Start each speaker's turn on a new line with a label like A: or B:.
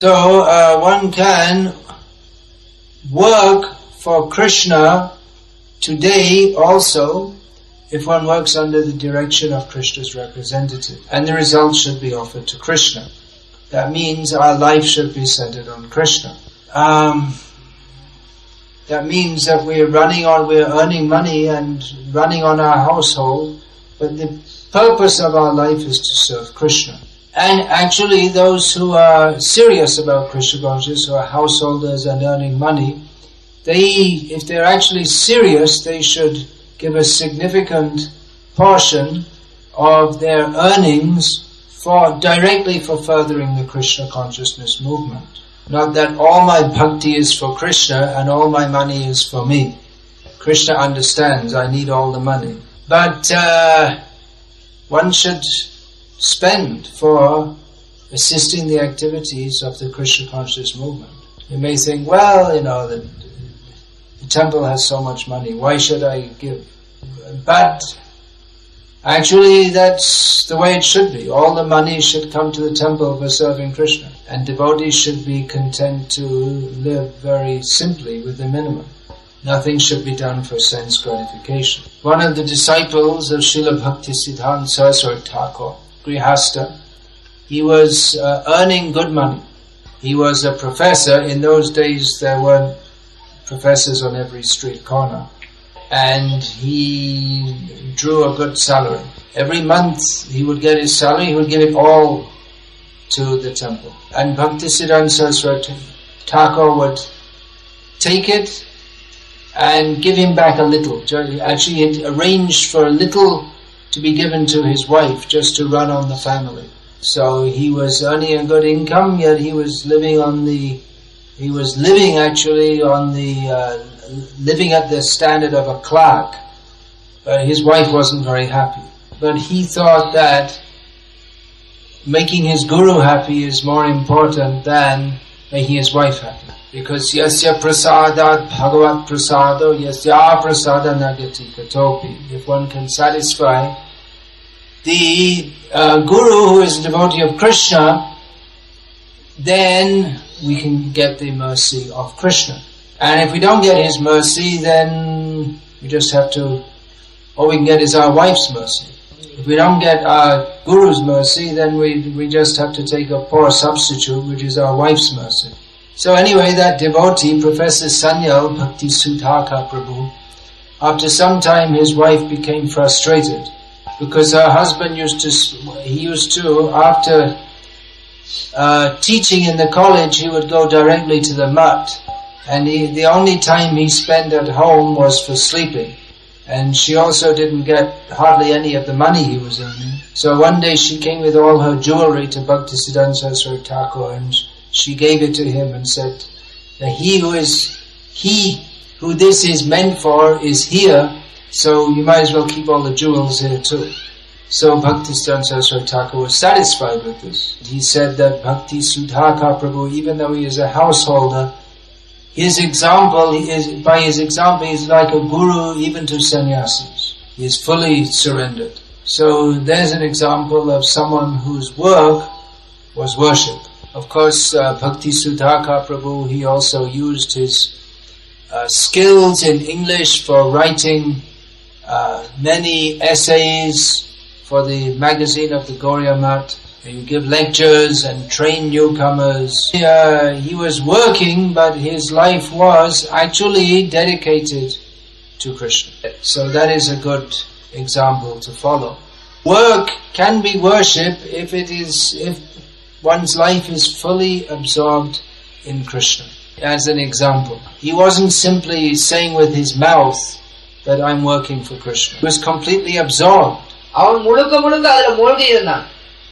A: So one can work for Krishna today also if one works under the direction of Krishna's representative, and the results should be offered to Krishna. That means our life should be centered on Krishna. That means that we're earning money and running on our household, but the purpose of our life is to serve Krishna. And actually those who are serious about Krishna consciousness, who are householders and earning money, if they're actually serious, they should give a significant portion of their earnings directly for furthering the Krishna consciousness movement. Not that all my bhakti is for Krishna and all my money is for me. Krishna understands I need all the money. But one should spend for assisting the activities of the Krishna consciousness movement. You may think, well, the temple has so much money, why should I give? But actually that's the way it should be. All the money should come to the temple for serving Krishna, and devotees should be content to live very simply with the minimum. Nothing should be done for sense gratification. One of the disciples of Srila Bhaktisiddhanta Saraswati Thakur, Grihastha, he was earning good money. He was a professor. In those days there weren't professors on every street corner. And he drew a good salary. Every month he would get his salary, he would give it all to the temple. And Bhaktisiddhanta Saraswati Thakur would take it and give him back a little. Actually, he had arranged for a little to be given to his wife, just to run on the family. So he was earning a good income, yet he was living at the standard of a clerk. His wife wasn't very happy. But he thought that making his guru happy is more important than making his wife happy. Because yasya prasadat bhagavat prasado yasya prasada nagati katopi. If one can satisfy the guru who is a devotee of Krishna, then we can get the mercy of Krishna. And if we don't get his mercy, then we just have to, all we can get is our wife's mercy. If we don't get our guru's mercy, then we just have to take a poor substitute, which is our wife's mercy. So anyway, that devotee, Professor Sanyal Bhaktisudhaka Prabhu, after some time his wife became frustrated because her husband used to, after teaching in the college, he would go directly to the mutt. And the only time he spent at home was for sleeping. And she also didn't get hardly any of the money he was earning. So one day she came with all her jewelry to Bhaktisiddhanta Saraswati Thakur, and she gave it to him and said that he who this is meant for is here, so you might as well keep all the jewels here too. So Bhaktisiddhanta Saraswati Thakur was satisfied with this. He said that Bhaktisudhaka Prabhu, even though he is a householder, by his example, he is like a guru even to sannyasis. He is fully surrendered. So there's an example of someone whose work was worship. Of course, Bhaktisudhaka Prabhu, he also used his skills in English for writing many essays for the magazine of the Gauriya Math. He would give lectures and train newcomers. He was working, but his life was actually dedicated to Krishna. So that is a good example to follow. Work can be worship if one's life is fully absorbed in Krishna. As an example, he wasn't simply saying with his mouth that I'm working for Krishna. He was completely absorbed.